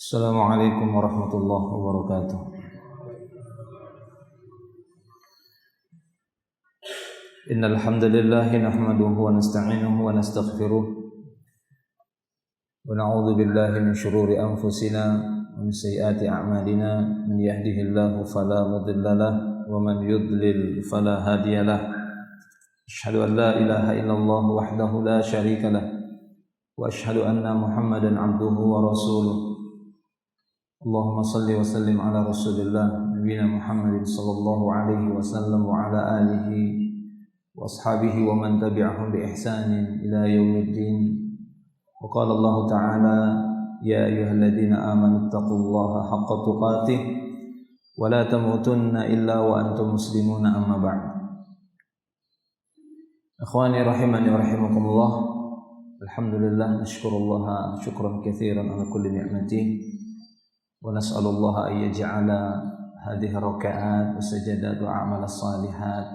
Assalamualaikum warahmatullahi wabarakatuh. Innal hamdalillah nahmaduhu wa nasta'inuhu wa nastaghfiruh wa na'udzu billahi min shururi anfusina wa min sayyiati a'malina. Man yahdihillahu fala mudilla lahu wa man yudlil fala hadiya lahu. Asyhadu an la ilaha illallah wahdahu la syarika lahu wa asyhadu anna Muhammadan 'abduhu wa rasuluh. Allahumma salli wa sallim ala Rasulillah nabiyina Muhammadin sallallahu alaihi wasallam wa ala alihi wa ashabihi wa man tabi'ahum bi ihsanin ila yaumiddin. Wa qala Allah ta'ala ya ayyuhalladzina amanu taqullaha haqqa tuqatih wa la tamutunna illa wa antum muslimuna amma ba'd. Ikhwani rahimani wa rahimakumullah. Alhamdulillah nashkurullaha syukran katsiran ala kulli ni'matih. ونسأل الله أن يجعل هذه الركعات والسجدات وأعمال الصالحات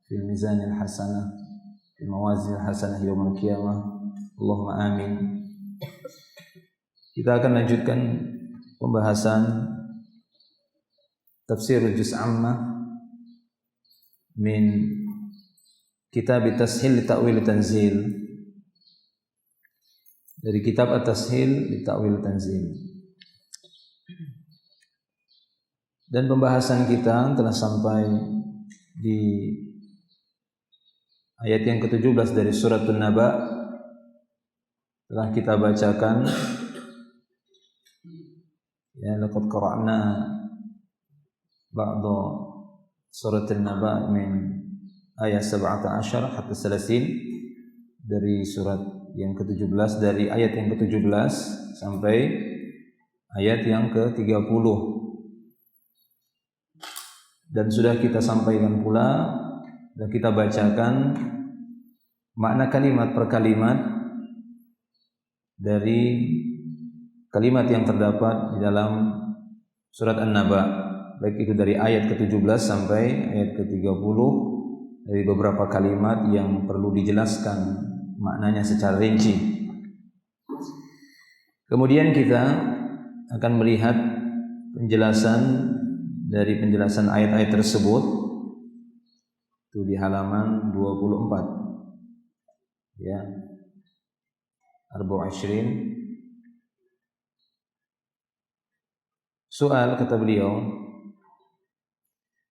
في الميزان الحسنة في الموازين الحسنة يوم القيامة اللهم آمين. Kita akan lanjutkan pembahasan tafsir juz amma min kitab Tashil li Ta'wil Tanzil, dari kitab At-Tashil li Ta'wil Tanzil. Dan pembahasan kita telah sampai di ayat yang ke-17 dari surat An-Naba. Telah kita bacakan ya, laqad qara'na ba'da surat An-Naba min ayat 17 hatta 30, dari surat yang ke-17, dari ayat yang ke-17 sampai ayat yang ke-30. Dan sudah kita sampaikan pula dan kita bacakan makna kalimat per kalimat dari kalimat yang terdapat di dalam surat An-Naba, baik itu dari ayat ke-17 sampai ayat ke-30, dari beberapa kalimat yang perlu dijelaskan maknanya secara rinci. Kemudian kita akan melihat penjelasan dari penjelasan ayat-ayat tersebut itu di halaman 24 ya, 24. Soal kata beliau,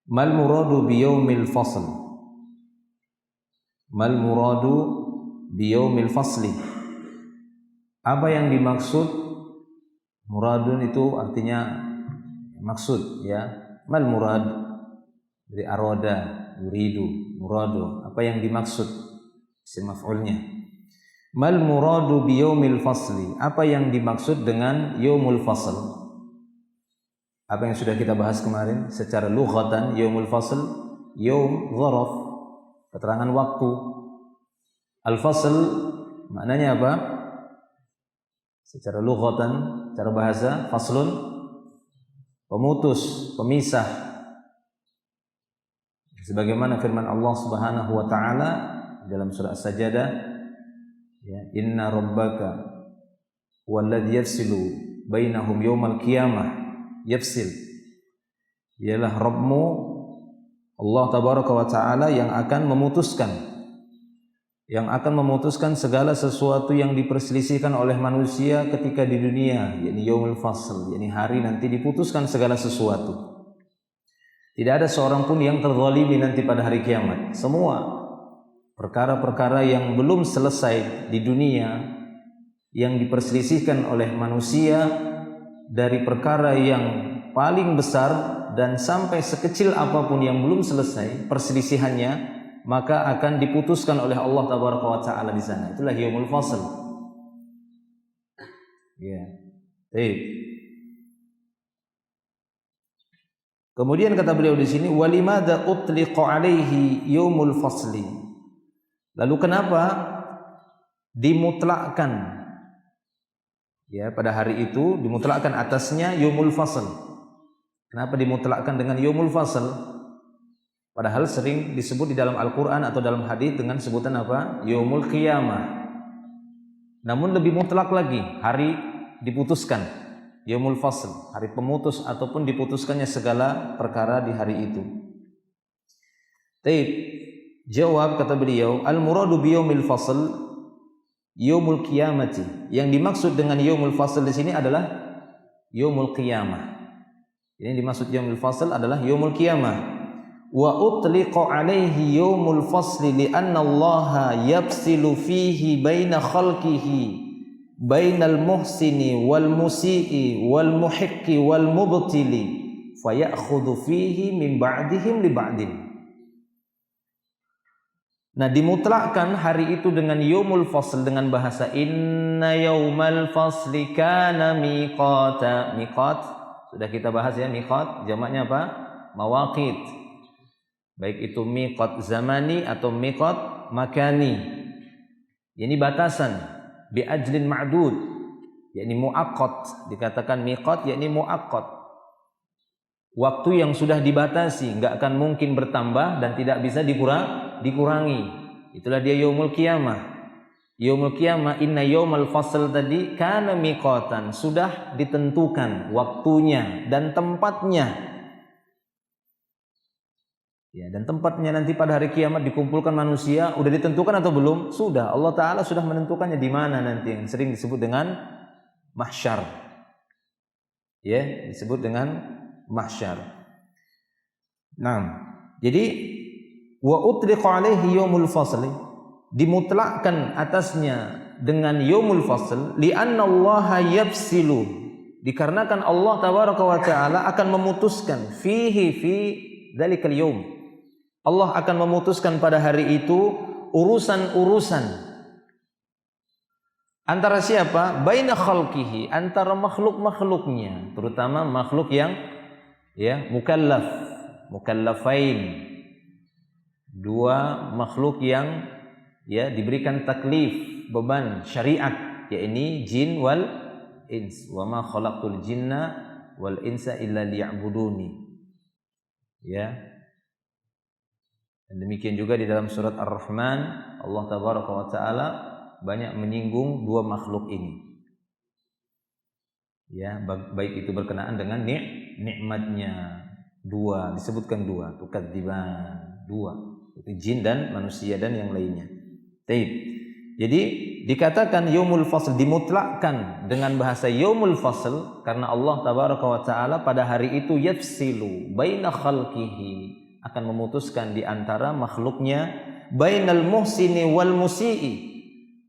mal muradu biyaumil fasl, mal muradu biyaumil fasli, apa yang dimaksud? Muradun itu artinya maksud ya. Mal murad dari aroda, yuridu, muradu, apa yang dimaksud, isim maf'ulnya. Mal muradu bi yaumil fasli, apa yang dimaksud dengan yaumul fasl? Apa yang sudah kita bahas kemarin secara lughatan, yaumul fasl, yaum zaraf, keterangan waktu. Al fasl maknanya apa? Secara lughatan, cara bahasa, faslun pemutus, pemisah. Sebagaimana firman Allah Subhanahu wa taala dalam surah As-Sajdah, ya, inna rabbaka walladzi yafsilu bainahum yaumal qiyamah, yafsil. Ialah Rabbmu Allah tabaraka wa taala yang akan memutuskan segala sesuatu yang diperselisihkan oleh manusia ketika di dunia, yakni yaumul fasl, yakni hari nanti diputuskan segala sesuatu. Tidak ada seorang pun yang terzalimi nanti pada hari kiamat. Semua perkara-perkara yang belum selesai di dunia yang diperselisihkan oleh manusia, dari perkara yang paling besar dan sampai sekecil apapun yang belum selesai perselisihannya, maka akan diputuskan oleh Allah tabaraka wa taala di sana. Itulah yaumul fasl. Ya. Baik. Kemudian kata beliau di sini, walimada utliqa alaihi yaumul fasli. Lalu kenapa dimutlakkan? Ya, pada hari itu dimutlakkan atasnya yaumul fasl. Kenapa dimutlakkan dengan yaumul fasl? Padahal sering disebut di dalam Al-Quran atau dalam hadis dengan sebutan apa? Yaumul qiyamah. Namun lebih mutlak lagi, hari diputuskan. Yaumul fasl, hari pemutus ataupun diputuskannya segala perkara di hari itu. Taib, jawab kata beliau, al-muradu bi yaumil fasl yaumul qiyamati. Yang dimaksud dengan yaumul fasl di sini adalah yaumul qiyamah. Yang dimaksud yaumul fasl adalah yaumul qiyamah. Wa utliqa alaihi yaumul fasli li'anna Allah yafsilu fihi baina khalqihi bainal muhsini wal musii wal muhiqqi wal mubtili fayakhudhu fihi min ba'dihim li ba'din. Nah, dimutlakkan hari itu dengan yaumul fasl dengan bahasa inna yaumal fasli kana miqata. Miqat sudah kita bahas ya, miqat jamaknya apa? Mawaqit. Baik itu miqat zamani atau miqat makani. Ini batasan bi ajlin ma'dud, yakni muaqqat. Dikatakan miqat yakni muaqqat, waktu yang sudah dibatasi, enggak akan mungkin bertambah dan tidak bisa dikurangi. Itulah dia yaumul qiyamah. Yaumul qiyamah, inna yaumal fasl tadi kana miqatan, sudah ditentukan waktunya dan tempatnya. Ya, dan tempatnya nanti pada hari kiamat dikumpulkan manusia udah ditentukan atau belum? Sudah. Allah Ta'ala sudah menentukannya di mana nanti, yang sering disebut dengan mahsyar. Ya, disebut dengan mahsyar. Nah, jadi wa utliqa alaihi yaumul fasl, dimutlakkan atasnya dengan yaumul fasl li'anna Allah yafsilu, dikarenakan Allah tabaraka wa taala akan memutuskan fihi fi dzalikal yaum. Allah akan memutuskan pada hari itu urusan-urusan antara siapa? Baina khalqihi, antara makhluk-makhluknya, terutama makhluk yang ya mukallaf, mukallafain, dua makhluk yang ya diberikan taklif, beban syariat, yakni jin wal ins. Wa ma khalaqtul jinna wal insa illa liya'buduni. Ya. Dan demikian juga di dalam surat Ar-Rahman, Allah tabaraka wa taala banyak menyinggung dua makhluk ini. Ya, baik itu berkenaan dengan nikmatnya. Dua, disebutkan dua, tukadziban, dua. Itu jin dan manusia dan yang lainnya. Taib. Jadi dikatakan yaumul fasl, dimutlakkan dengan bahasa yaumul fasl karena Allah tabaraka wa taala pada hari itu yafsilu baina khalqihi, akan memutuskan di antara makhluknya, bainal muhsini wal musii,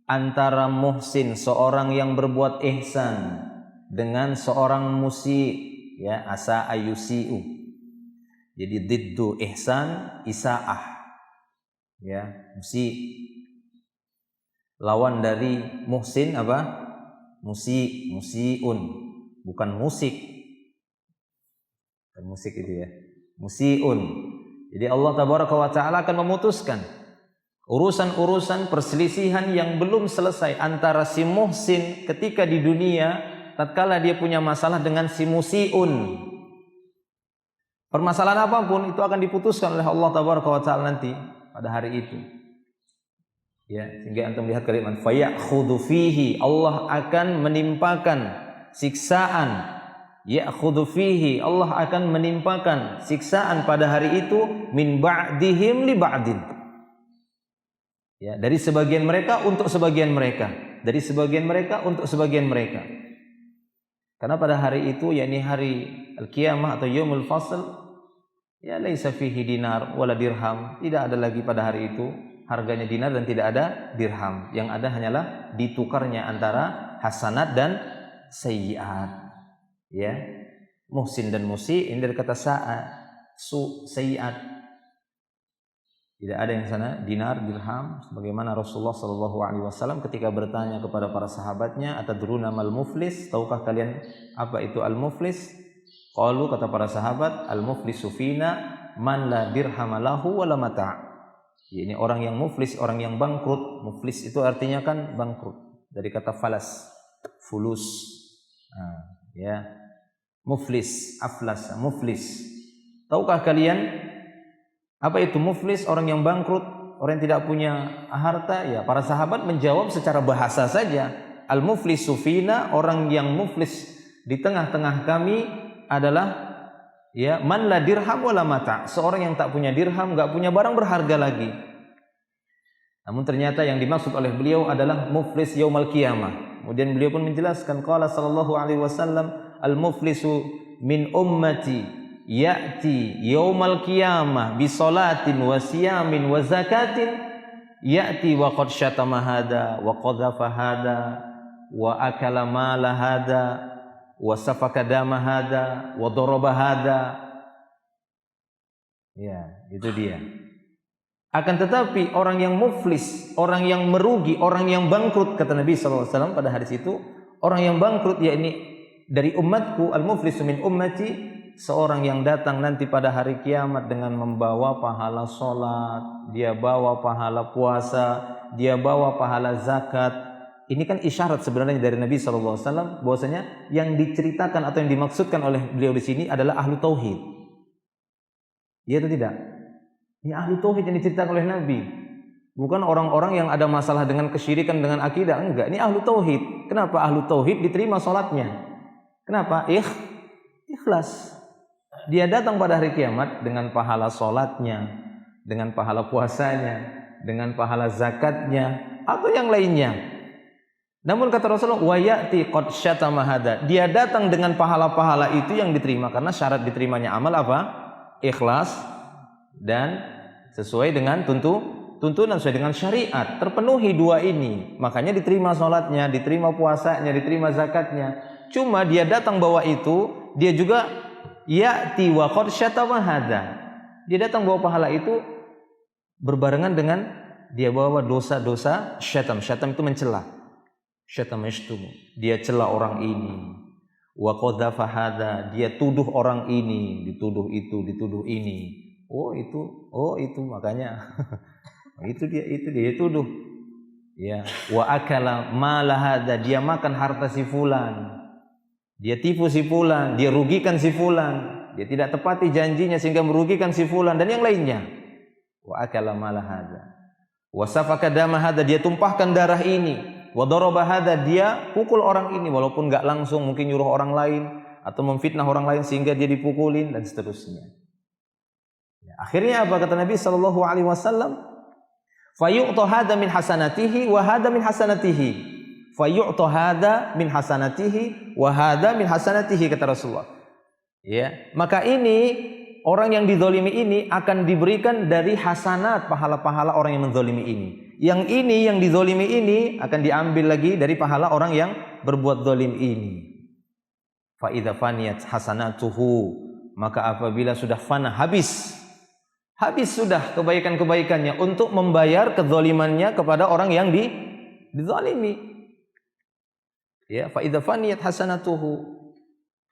antara muhsin seorang yang berbuat ihsan dengan seorang musi, ya, asa ayusiu. Jadi diddu ihsan isaah, ya, musi. Lawan dari muhsin apa? Musiun, bukan musik. Bukan musik itu ya. Musiun. Jadi Allah tabaraka wa taala akan memutuskan urusan-urusan perselisihan yang belum selesai antara si muhsin ketika di dunia tatkala dia punya masalah dengan si musiun. Permasalahan apapun itu akan diputuskan oleh Allah tabaraka wa taala nanti pada hari itu. Ya, sehingga antum lihat kalimat fayakhudhu fihi, Allah akan menimpakan siksaan. Ya'khudhu fihi, Allah akan menimpakan siksaan pada hari itu min ba'dihim li ba'din. Ya, dari sebagian mereka untuk sebagian mereka, dari sebagian mereka untuk sebagian mereka. Karena pada hari itu, yakni hari al-qiyamah atau yaumul fasl, ya laisa fihi dinar wala dirham, tidak ada lagi pada hari itu harganya dinar dan tidak ada dirham. Yang ada hanyalah ditukarnya antara hasanat dan sayyiat. Ya, muhsin dan musi ini dari kata sayyiat. Tidak ada yang sana dinar dirham, sebagaimana Rasulullah sallallahu alaihi wasallam ketika bertanya kepada para sahabatnya, atadruna mal muflis, tahukah kalian apa itu al muflis? Qalu, kata para sahabat, al muflisu fina man la dirham lahu wala mata'. Ini orang yang muflis, orang yang bangkrut. Muflis itu artinya kan bangkrut, dari kata falas, fulus. Nah, ya. Muflis, aflas, muflis. Tahukah kalian apa itu muflis? Orang yang bangkrut, orang yang tidak punya harta. Ya, para sahabat menjawab secara bahasa saja. Al-muflisu fina, orang yang muflis di tengah-tengah kami adalah ya man la dirham wala mata, seorang yang tak punya dirham, enggak punya barang berharga lagi. Namun ternyata yang dimaksud oleh beliau adalah muflis yaumal qiyamah. Kemudian beliau pun menjelaskan qala sallallahu alaihi wasallam al muflisu min ummati ya'ti yaumal qiyamah bi salatin wa siyamin wa zakatin ya'ti wa qad syatama hada wa qadhafa hada wa akala mala hada wa safaka dama hada wa daraba hada. Ya, itu dia. Akan tetapi orang yang muflis, orang yang merugi, orang yang bangkrut, kata Nabi SAW pada hadis itu, orang yang bangkrut yakni dari umatku, al-muflisu min ummati, seorang yang datang nanti pada hari kiamat dengan membawa pahala sholat, dia bawa pahala puasa, dia bawa pahala zakat. Ini kan isyarat sebenarnya dari Nabi SAW bahwasanya yang diceritakan atau yang dimaksudkan oleh beliau di sini adalah ahlu tauhid. Iya atau tidak? Ini ahlu tauhid yang diceritakan oleh Nabi. Bukan orang-orang yang ada masalah dengan kesyirikan, dengan akidah. Enggak, ini ahlu tauhid. Kenapa ahlu tauhid diterima sholatnya? Kenapa? Ikhlas. Dia datang pada hari kiamat dengan pahala sholatnya, dengan pahala puasanya, dengan pahala zakatnya, atau yang lainnya. Namun kata Rasulullah, wa ya'ti qad syatama hada. Dia datang dengan pahala-pahala itu yang diterima, karena syarat diterimanya amal apa? Ikhlas dan sesuai dengan tuntunan, sesuai dengan syariat. Terpenuhi dua ini, makanya diterima sholatnya, diterima puasanya, diterima zakatnya. Cuma dia datang bawa itu, dia juga ya'ti wa qad syatama hada. Dia datang bawa pahala itu berbarengan dengan dia bawa dosa-dosa syatam. Syatam itu mencela. Syatam yashtumu. Dia cela orang ini. Wa qadhafa hada, dia tuduh orang ini, dituduh itu, dituduh ini. Oh itu makanya itu dia tuduh. Ya, wa akala mala hada, dia makan harta si fulan. Dia tipu si fulan, dia rugikan si fulan, dia tidak tepati janjinya sehingga merugikan si fulan dan yang lainnya. Wa akala mala hada. Wa safaka dama hada, dia tumpahkan darah ini. Wa daraba hada, dia pukul orang ini walaupun enggak langsung, mungkin nyuruh orang lain atau memfitnah orang lain sehingga dia dipukulin dan seterusnya. Ya, akhirnya apa kata Nabi sallallahu alaihi wasallam? Fayu'ta hada min hasanatihi wa hada min hasanatihi. Fayu'ta hada min hasanatihi wa hada min hasanatihi, kata Rasulullah. Ya, maka ini orang yang dizalimi ini akan diberikan dari hasanat pahala-pahala orang yang menzalimi ini. Yang ini yang dizalimi ini akan diambil lagi dari pahala orang yang berbuat zalim ini. Fa idza faniyat hasanatuhu, maka apabila sudah fana, habis sudah kebaikan-kebaikannya untuk membayar kezalimannya kepada orang yang dizalimi. Ya, fa idza faniyat hasanatuhu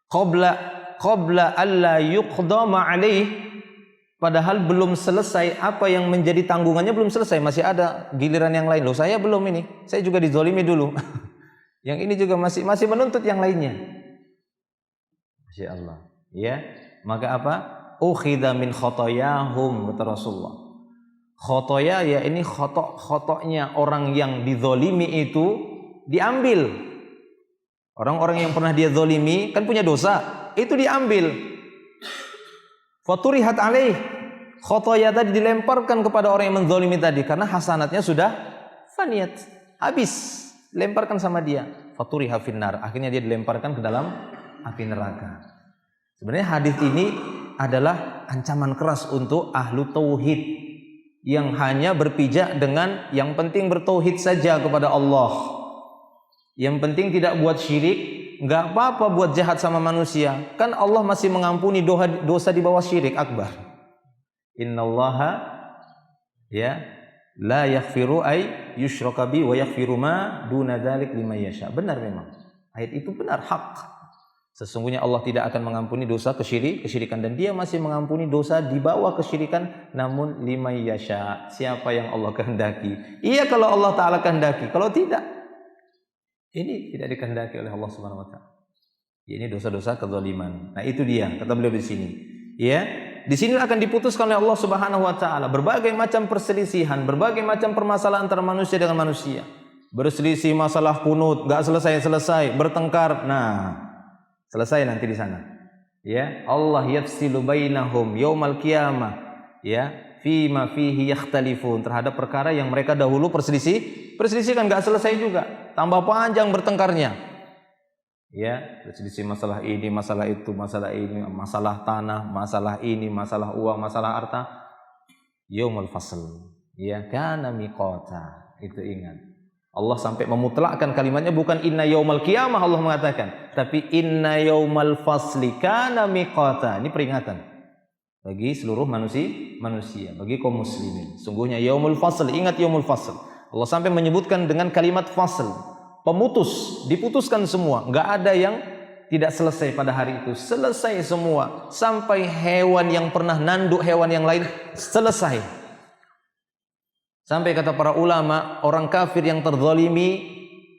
qabla alla yuqdama alaih, padahal belum selesai apa yang menjadi tanggungannya, belum selesai, masih ada giliran yang lain. Loh, saya belum ini, saya juga dizalimi dulu. Yang ini juga masih menuntut yang lainnya. Masya Allah. Ya, maka apa? Ukhidha min khotoyahum, kata Rasulullah. Khotoya ya ini khotoknya orang yang dizalimi itu diambil. Orang-orang yang pernah dia zalimi kan punya dosa, itu diambil. Faturihat alaih, khotoya tadi dilemparkan kepada orang yang menzalimi tadi karena hasanatnya sudah faniyat, habis, lemparkan sama dia. Faturiha finnar, akhirnya dia dilemparkan ke dalam api neraka. Sebenarnya hadis ini adalah ancaman keras untuk ahlu tauhid yang hanya berpijak dengan yang penting bertauhid saja kepada Allah. Yang penting tidak buat syirik, enggak apa-apa buat jahat sama manusia. Kan Allah masih mengampuni dosa di bawah syirik akbar. Innallaha ya la yaghfiru ay yushraka bi wa yaghfiru ma duna dzalik liman yasha. Benar memang. Ayat itu benar, hak. Sesungguhnya Allah tidak akan mengampuni dosa kesyirikan dan dia masih mengampuni dosa di bawah kesyirikan, namun liman yasha, siapa yang Allah kehendaki. Iya kalau Allah Ta'ala kehendaki, kalau tidak ini tidak dikehendaki oleh Allah Subhanahu wa taala. Ini dosa-dosa kezaliman. Nah, itu dia kata beliau di sini. Ya, di sini akan diputuskan oleh Allah Subhanahu wa taala berbagai macam perselisihan, berbagai macam permasalahan antara manusia dengan manusia. Berselisih masalah kunut, enggak selesai-selesai, bertengkar. Nah, Selesai nanti di sana. Ya, Allah yafsilu bainahum yaumal qiyamah. Ya, fima fihi yakhtalifun, terhadap perkara yang mereka dahulu perselisih kan enggak selesai juga. Tambah panjang bertengkarnya. Ya, berselisih masalah ini, masalah itu, masalah ini, masalah tanah, masalah ini, masalah uang, masalah harta. Yaumul fasl. Ya, kana miqata. Itu ingat. Allah sampai memutlakkan kalimatnya, bukan inna yaumal qiyamah Allah mengatakan, tapi inna yaumal fasli kana miqata. Ini peringatan bagi seluruh manusia, bagi kaum muslimin. Sungguhnya yaumul fasl, ingat yaumul fasl. Allah sampai menyebutkan dengan kalimat fasl, pemutus, diputuskan semua, enggak ada yang tidak selesai pada hari itu. Selesai semua, sampai hewan yang pernah nanduk hewan yang lain selesai. Sampai kata para ulama, orang kafir yang terzalimi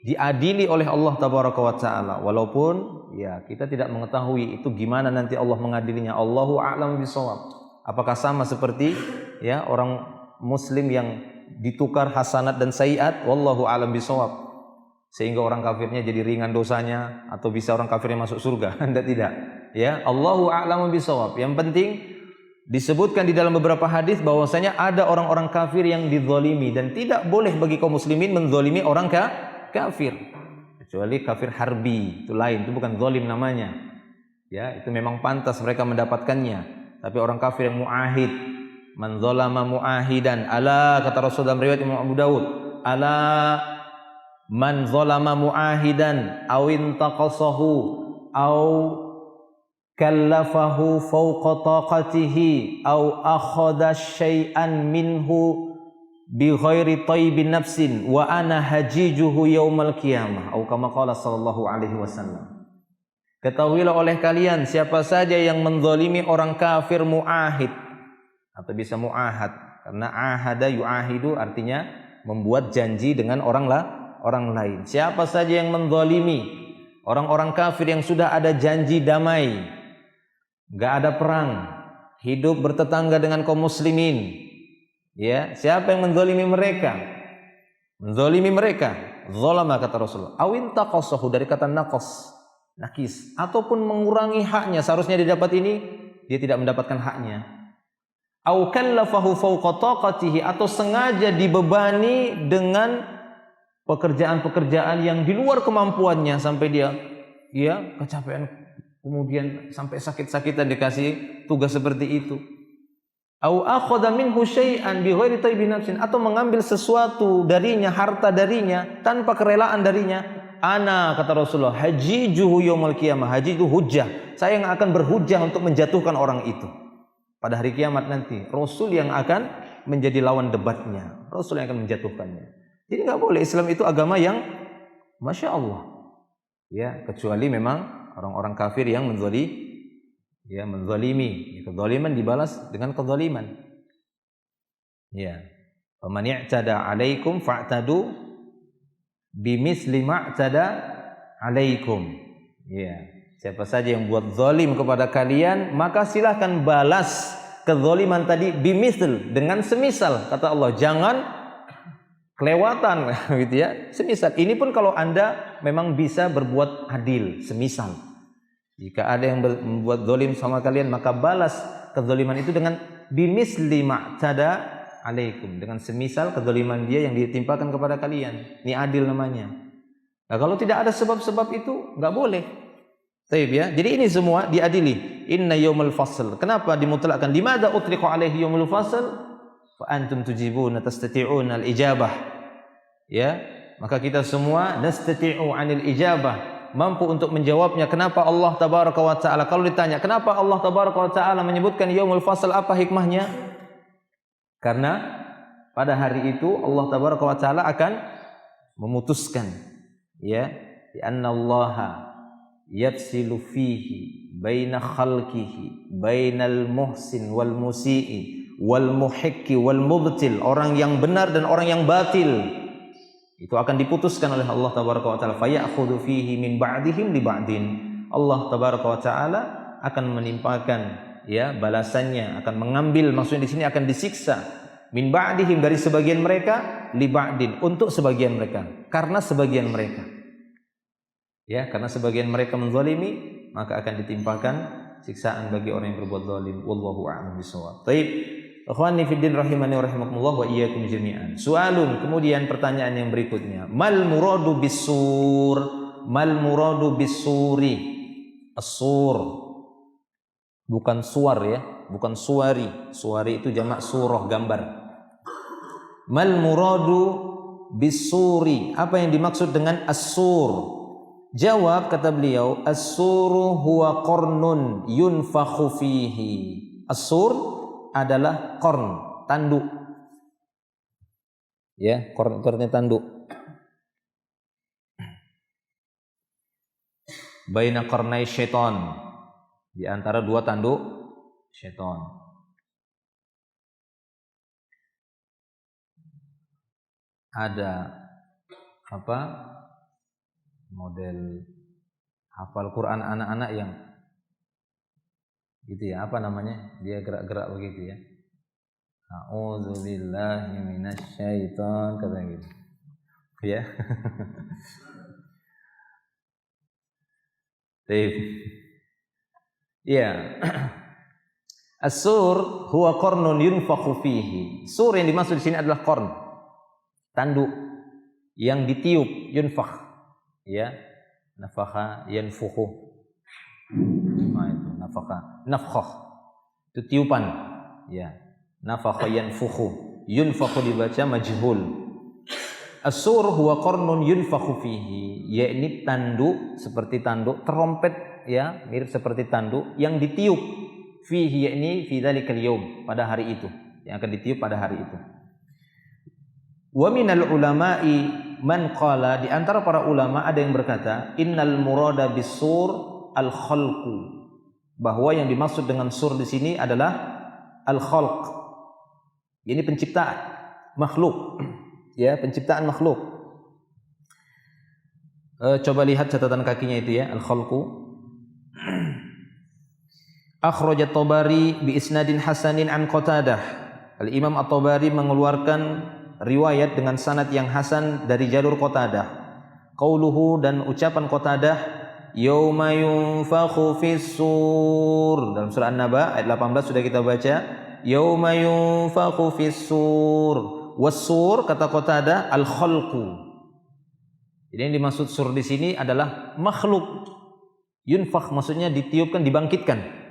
diadili oleh Allah tabaraka wa taala. Walaupun ya kita tidak mengetahui itu gimana nanti Allah mengadilinya. Allahu a'lam bishawab. Apakah sama seperti ya orang muslim yang ditukar hasanat dan sayiat? Wallahu a'lam bishawab. Sehingga orang kafirnya jadi ringan dosanya, atau bisa orang kafirnya masuk surga. Tidak. Ya, Allahu a'lam bishawab. Yang penting disebutkan di dalam beberapa hadis bahwasanya ada orang-orang kafir yang dizalimi, dan tidak boleh bagi kaum muslimin menzalimi orang kafir, kecuali kafir harbi, itu lain, itu bukan zalim namanya. Ya, itu memang pantas mereka mendapatkannya. Tapi orang kafir yang muahid, man zalama muahidan, ala, kata Rasul dalam riwayat Imam Abu Dawud, ala man zalama muahidan aw intaqasahu aw kallafahu fawqa taqatihi aw akhadha syai'an minhu bi ghairi taibin nafsin wa ana hajijuhu yaumal qiyamah, atau kama qala sallallahu alaihi wasallam. Ketahuilah oleh kalian, siapa saja yang menzalimi orang kafir muahid, atau bisa muahad, karena ahada yuahidu artinya membuat janji dengan orang lain. Siapa saja yang menzalimi orang-orang kafir yang sudah ada janji damai, enggak ada perang, hidup bertetangga dengan kaum muslimin. Ya, siapa yang menzalimi mereka? Menzalimi mereka, zalama kata Rasulullah. Awin taqasahu, dari kata naqas, nakis, ataupun mengurangi haknya, seharusnya didapat ini, dia tidak mendapatkan haknya. Au kallafahu fawqa taqatihi, atau sengaja dibebani dengan pekerjaan-pekerjaan yang di luar kemampuannya sampai dia kecapean, kemudian sampai sakit-sakitan dikasih tugas seperti itu. Au akhadha minhu syai'an bi ghairi taibin nafsin, atau mengambil sesuatu darinya, harta darinya tanpa kerelaan darinya. Ana, kata Rasulullah, hajijuhu yaumul qiyamah. Haji itu hujjah, saya yang akan berhujjah untuk menjatuhkan orang itu pada hari kiamat nanti. Rasul yang akan menjadi lawan debatnya, Rasul yang akan menjatuhkannya. Jadi enggak boleh, Islam itu agama yang Masya Allah. Ya, kecuali memang orang-orang kafir yang menzalimi. Kezaliman dibalas dengan kezaliman. Ya. Faman i'tada 'alaikum fa'tadu bimithli ma'tada 'alaikum. Ya. Siapa saja yang buat zalim kepada kalian, maka silahkan balas kezaliman tadi bimithl, dengan semisal, kata Allah. Jangan kelewatan gitu ya. Semisal. Ini pun kalau Anda memang bisa berbuat adil, semisal. Jika ada yang membuat zalim sama kalian, maka balas kezaliman itu dengan bimisli ma'tada alaikum, dengan semisal kezaliman dia yang ditimpakan kepada kalian. Ini adil namanya. Nah, kalau tidak ada sebab-sebab itu enggak boleh. Baik ya. Jadi ini semua diadili. Inna yaumul fasl. Kenapa dimutlakkan? Limadza utliqa alaihi yaumul fasl? Fa antum tujibuna tastati'una al-ijabah. Ya, maka kita semua nastati'u 'anil ijabah, mampu untuk menjawabnya. Kenapa Allah tabaraka wa taala, kalau ditanya kenapa Allah tabaraka wa taala menyebutkan yaumul fasl, apa hikmahnya? Karena pada hari itu Allah tabaraka wa taala akan memutuskan, ya, di annallaha yafsilu fihi baina khalqihi bainal muhsin wal musii wal muhiqqi wal mubtil, orang yang benar dan orang yang batil itu akan diputuskan oleh Allah tabaraka wa taala. Fayakhudhu fihi min ba'dihim li ba'din. Allah tabaraka wa taala akan menimpakan ya balasannya, akan mengambil, maksudnya di sini akan disiksa, min ba'dihim, dari sebagian mereka, li ba'din, untuk sebagian mereka, karena sebagian mereka. Ya, karena sebagian mereka menzalimi, maka akan ditimpakan siksaan bagi orang yang berbuat zalim. Wallahu a'lam bishawab. Baik, ikhwani fiddin rahimani wa rahimakumullah wa iyyakum jami'an. Soalun, kemudian pertanyaan yang berikutnya. Mal muradu bis-sur? Mal muradu bis-suri? As-sur. Bukan suar ya, bukan suari. Suari itu jamak surah, gambar. Mal muradu bis-suri? Apa yang dimaksud dengan as-sur? Jawab, kata beliau, as-suru huwa qarnun yunfakhu fihi. As-sur adalah qarn, tanduk. Ya, qarn itu artinya tanduk. Baina qarnai syaitan, di antara dua tanduk syaitan. Ada apa? Model hafal Quran anak-anak yang gitu ya, apa namanya? Dia gerak-gerak begitu ya. A'udzubillahi minasyaiton, kata gitu. Ya. Baik. Ya. As-sur huwa qarnun yunfakhu fihi. Sur yang dimaksud di sini adalah qarn, tanduk yang ditiup, yunfakh. Ya, nafakha yanfukhu. Nah itu nafakha, nafkhah itu tiupan. Ya, nafakha yanfukhu. Yunfakhu dibaca majhul. As-sur huwa qarnun yunfakhu fihi, yakni tanduk seperti tanduk trompet ya, mirip seperti tanduk yang ditiup fihi, yakni fi dzalikal yaum, pada hari itu, yang akan ditiup pada hari itu. Wa minal ulama'i man qala, di antara para ulama ada yang berkata, innal murada bis-sur al-khalqu, bahwa yang dimaksud dengan sur di sini adalah al-khalq. Ini penciptaan makhluk. Ya, penciptaan makhluk. Coba lihat catatan kakinya itu ya, al-khalqu. Akhrajat Tabari bi isnadin hasanin an Qatadah. Al-Imam At-Tabari mengeluarkan riwayat dengan sanad yang hasan dari jalur Qatadah. Qauluhu, dan ucapan Qatadah, yauma yunfakhu fis-sur. Dalam surah An-Naba ayat 18 sudah kita baca, yauma yunfakhu fis-sur. Was-sur, kata Qatadah, al-khalqu. Jadi yang dimaksud sur di sini adalah makhluk. Yunfakh maksudnya ditiupkan, dibangkitkan.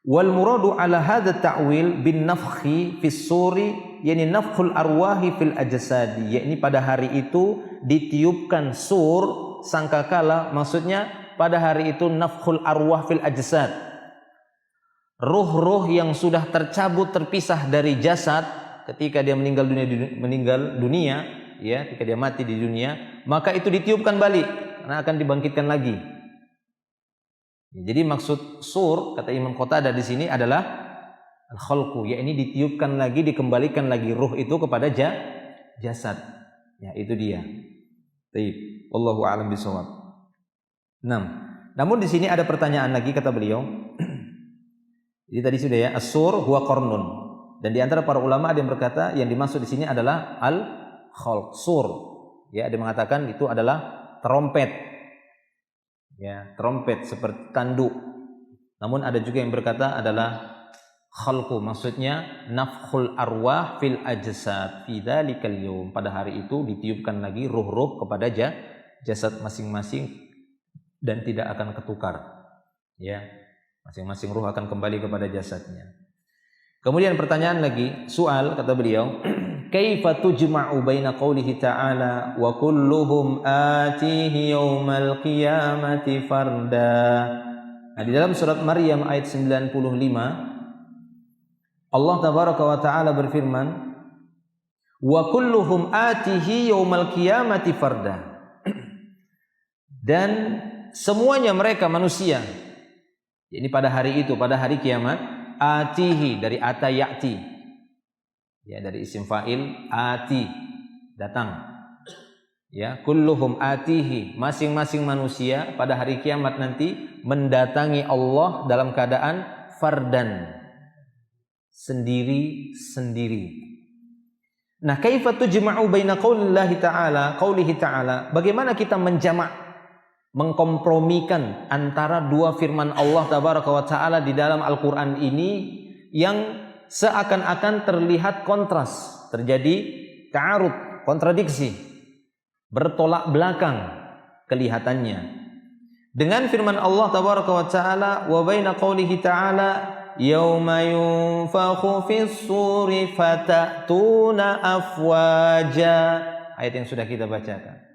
Wal muradu ala hadha ta'wil bin nafkhi fis suri, yakni nafkhul arwahi fil ajsadi, yakni pada hari itu ditiupkan sur sangkakala, maksudnya pada hari itu nafkhul arwah fil ajsad, ruh-ruh yang sudah tercabut terpisah dari jasad ketika dia meninggal dunia ya, ketika dia mati di dunia, maka itu ditiupkan balik karena akan dibangkitkan lagi. Jadi maksud sur, kata Imam Qatadah di sini adalah al-khalqu, yakni ditiupkan lagi, dikembalikan lagi ruh itu kepada jasad. Ya, itu dia. Baik, wallahu a'lam bishawab. Namun di sini ada pertanyaan lagi, kata beliau. Jadi tadi sudah ya, as-sur huwa qarnun. Dan di antara para ulama ada yang berkata yang dimaksud di sini adalah al-khalq, sur. Ya, ada yang mengatakan itu adalah trompet. Ya, trompet seperti tanduk. Namun ada juga yang berkata adalah khalqu, maksudnya nafkhul arwah fil ajsad fi dzalikal yaum, pada hari itu ditiupkan lagi ruh-ruh kepada jasad masing-masing dan tidak akan ketukar. Ya, masing-masing ruh akan kembali kepada jasadnya. Kemudian pertanyaan lagi, soal, kata beliau, kaifa tujma'u baina qaulihi ta'ala wa kulluhum atihi yaumal qiyamati farda. Nah, di dalam surat Maryam ayat 95 Allah tabaraka wa ta'ala berfirman, wa kulluhum atihi yaumal qiyamati farda. Dan semuanya mereka manusia, ini pada hari itu, pada hari kiamat, atihi dari ata ya'ti. Ya, dari isim fa'il ati, datang. Ya, kulluhum atihi, masing-masing manusia pada hari kiamat nanti mendatangi Allah dalam keadaan fardan, sendiri-sendiri. Nah, kaifa tujma'u baina qaulillahi ta'ala, qaulihi ta'ala, bagaimana kita menjamak, mengkompromikan antara dua firman Allah tabaraka wa taala di dalam Al-Qur'an ini yang seakan-akan terlihat kontras, terjadi ta'arud, kontradiksi, bertolak belakang kelihatannya. Dengan firman Allah tabaraka wa taala, wa baina qoulihi ta'ala yauma yunfakhu fis-suri fatatuna afwaja, ayat yang sudah kita bacakan.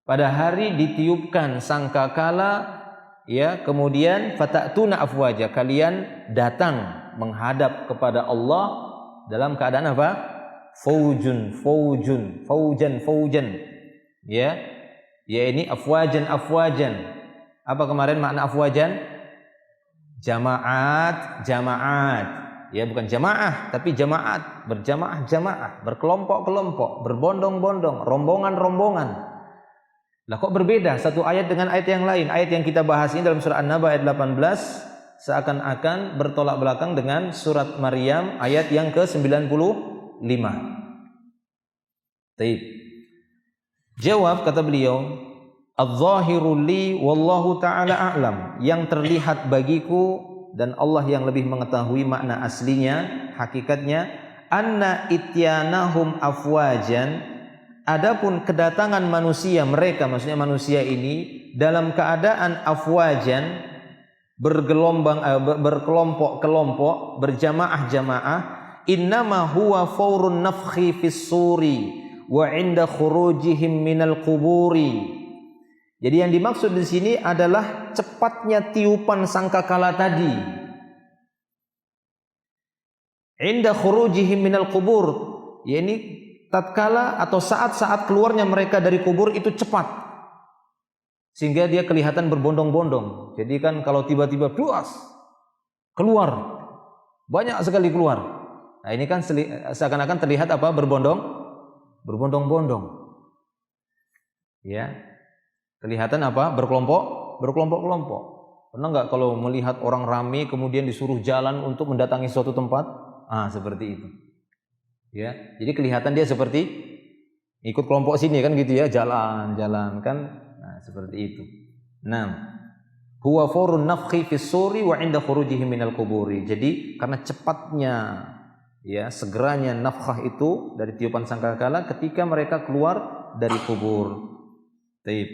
Pada hari ditiupkan sangkakala, ya, kemudian fatatuna afwaja, kalian datang menghadap kepada Allah dalam keadaan apa? Faujan. Ya. Ya, ini afwajan. Apa kemarin makna afwajan? Jamaat. Ya, bukan jamaah, tapi jamaat, berjamaah, berkelompok-kelompok, berbondong-bondong, rombongan-rombongan. Lah kok berbeda satu ayat dengan ayat yang lain? Ayat yang kita bahas ini dalam surah An-Naba ayat 18 seakan-akan bertolak belakang dengan surat Maryam ayat yang ke-95. Baik. Jawab kata beliau, "Adz-dzahiru li wallahu ta'ala a'lam." Yang terlihat bagiku dan Allah yang lebih mengetahui makna aslinya, hakikatnya, anna ityanahum afwajan. Adapun kedatangan manusia, mereka maksudnya manusia ini dalam keadaan afwajan, bergelombang, berkelompok-kelompok, berjamaah-jamaah, innama huwa faurun nafkhi fis suri wa 'inda khurujihim minal quburi. Jadi yang dimaksud di sini adalah cepatnya tiupan sangkakala tadi. 'Inda khurujihim minal qubur, yakni tatkala atau saat-saat keluarnya mereka dari kubur itu cepat, sehingga dia kelihatan berbondong-bondong. Jadi kan kalau tiba-tiba duas keluar, banyak sekali keluar. Nah ini kan seakan-akan terlihat apa? Berbondong-bondong. Ya, kelihatan apa? Berkelompok-kelompok. Pernah nggak kalau melihat orang ramai kemudian disuruh jalan untuk mendatangi suatu tempat? Seperti itu. Ya, jadi kelihatan dia seperti ikut kelompok sini kan gitu ya, jalan kan, seperti itu. Huwa furun nafkhi fis suri wa 'inda khurujihim minal quburi. Jadi karena cepatnya, ya, segeranya nafkhah itu dari tiupan sangkakala ketika mereka keluar dari kubur. Taib.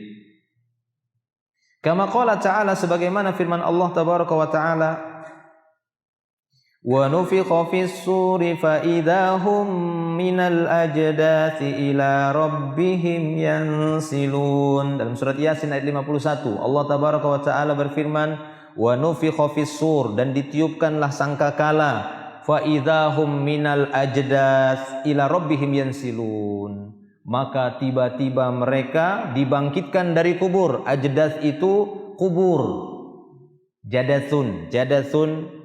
Kama qala ta'ala, sebagaimana firman Allah tabaraka wa ta'ala, wa nufikha fis suri fa idahum minal ajdathi ila rabbihim yansilun. Dalam surat Yasin ayat 51 Allah tabaraka wa taala berfirman, wa nufikha fis sur, dan ditiupkanlah sangkakala, fa idahum minal ajdath ila rabbihim yansilun, maka tiba-tiba mereka dibangkitkan dari kubur. Ajdath itu kubur. Jadathun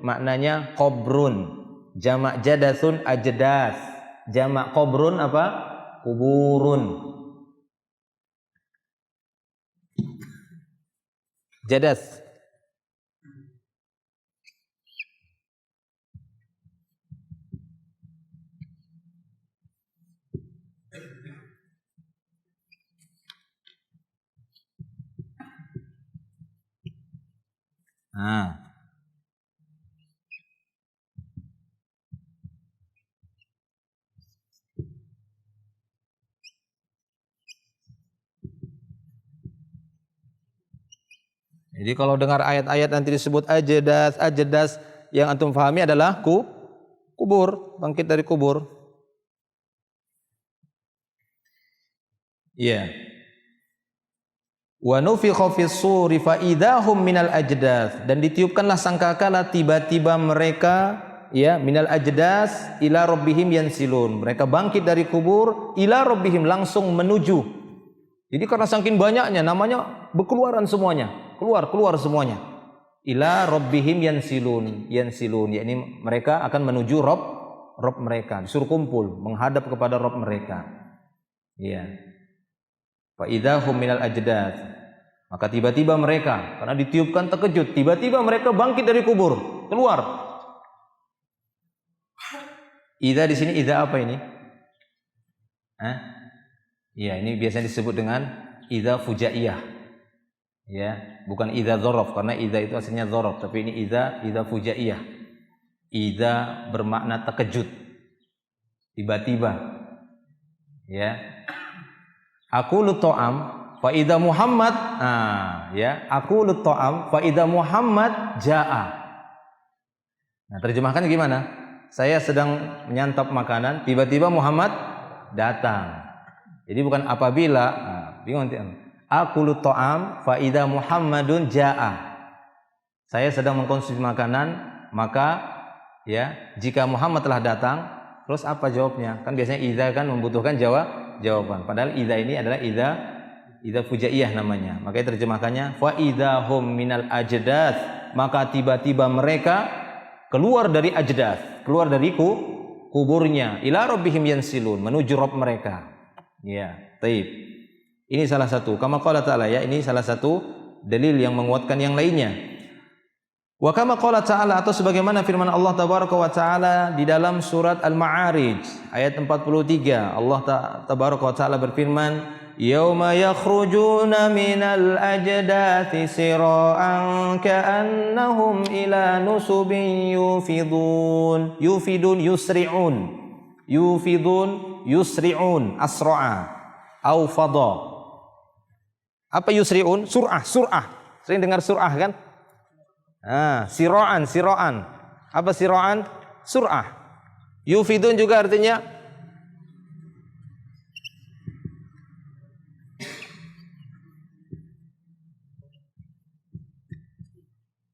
maknanya qabrun, jamak jadathun ajdath, jamak qabrun apa? Kuburun. Jadath. Jadi kalau dengar ayat-ayat nanti disebut ajdas, yang antum fahami adalah kubur, bangkit dari kubur. Iya. Wa nufikha fis suri fa idahum minal ajdas, dan ditiupkanlah sangkakala tiba-tiba mereka, ya, minal ajdas ila rabbihim yansilun, mereka bangkit dari kubur, ila rabbihim, langsung menuju. Jadi karena saking banyaknya namanya berkeluaran semuanya, keluar semuanya. Ila rabbihim yansilun, yakni mereka akan menuju Rabb mereka, disuruh kumpul menghadap kepada Rabb mereka. Ya. Fa idahum minal ajdath, maka tiba-tiba mereka, karena ditiupkan terkejut, tiba-tiba mereka bangkit dari kubur, keluar. Idza di sini idza apa ini? Ya, ini biasanya disebut dengan idza fujaiyah. Ya, bukan idza dzaraf karena idza itu aslinya dzaraf, tapi ini idza fujaiyah. Idza bermakna terkejut. Tiba-tiba. Ya. Aqulut ta'am fa idza Muhammad, ya, aqulut ta'am fa idza Muhammad jaa. Nah, terjemahkan gimana? Saya sedang menyantap makanan, tiba-tiba Muhammad datang. Jadi bukan apabila, bingung nanti. Aqulut ta'am fa idza Muhammadun jaa. Saya sedang mengkonsumsi makanan, maka ya, jika Muhammad telah datang, terus apa jawabnya? Kan biasanya idza kan membutuhkan jawaban. Padahal idza ini adalah idza fujaiyah namanya. Makanya terjemahkannya fa idza hum minal ajdath, maka tiba-tiba mereka keluar dari ajdath, keluar dari kuburnya, ila rabbihim yansilun, menuju Rabb mereka. Ya, taib. Ini salah satu. Kama qala ta'ala, ya, ini salah satu dalil yang menguatkan yang lainnya. Wa kama qala ta'ala, atau sebagaimana firman Allah tabaraka wa ta'ala di dalam surat Al-Ma'arij ayat 43. Allah tabaraka wa ta'ala berfirman, yauma yakhrujuna minal ajdathi sira'an ka'annahum ila nusubin yufidun yusri'un asra'a au fadha. Apa yusri'un? Sur'ah. Sering dengar sur'ah kan? Siro'an. Apa siro'an? Sur'ah. Yufidun juga artinya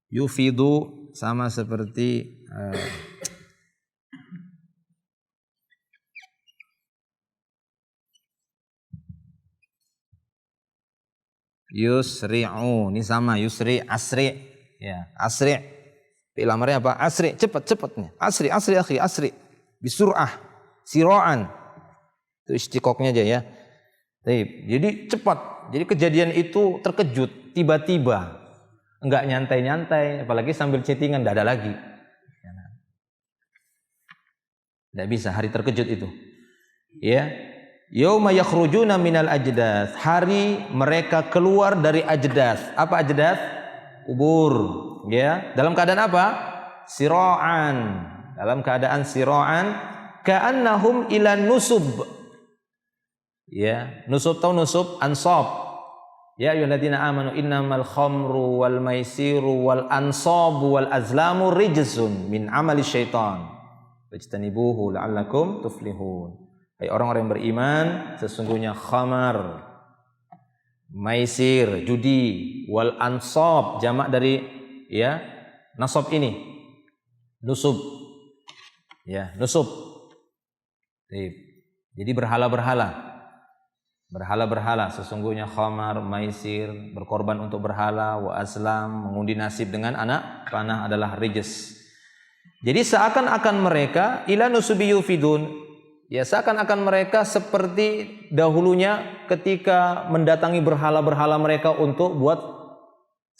yufidu, sama seperti yusri'u, ini sama, yusri, asri, ya, asri. Fi'il amarnya apa? Asri, cepatnya. Asri akhi, asri. Bisur'ah, siro'an. Itu istiqoknya aja ya. Jadi cepat. Jadi kejadian itu terkejut, tiba-tiba. Enggak nyantai-nyantai, apalagi sambil chattingan, enggak ada lagi. Enggak bisa, hari terkejut itu. Ya. Yauma yakhrujuna minal ajdath, hari mereka keluar dari ajdath. Apa ajdath? Kubur, ya. Dalam keadaan apa? Sira'an. Dalam keadaan sira'an, ka'annahum ila nusub. Ya, nusub tahu nusub? Ansab. Ya ayyuhalladzina amanu innamal khamru wal maisiru wal ansabu wal azlamu rijsun min amali syaitan. Fajtanibuhu la'allakum tuflihun. Hai orang-orang yang beriman, sesungguhnya khamar, maisir, judi, wal ansab, jamak dari ya nasab ini, nusub, ya nusub. Jadi berhala-berhala, sesungguhnya khamar, maisir, berkorban untuk berhala, wa aslam, mengundi nasib dengan anak panah adalah rijs. Jadi seakan-akan mereka ila nusubi yufidun. Ya, seakan-akan mereka seperti dahulunya ketika mendatangi berhala-berhala mereka untuk buat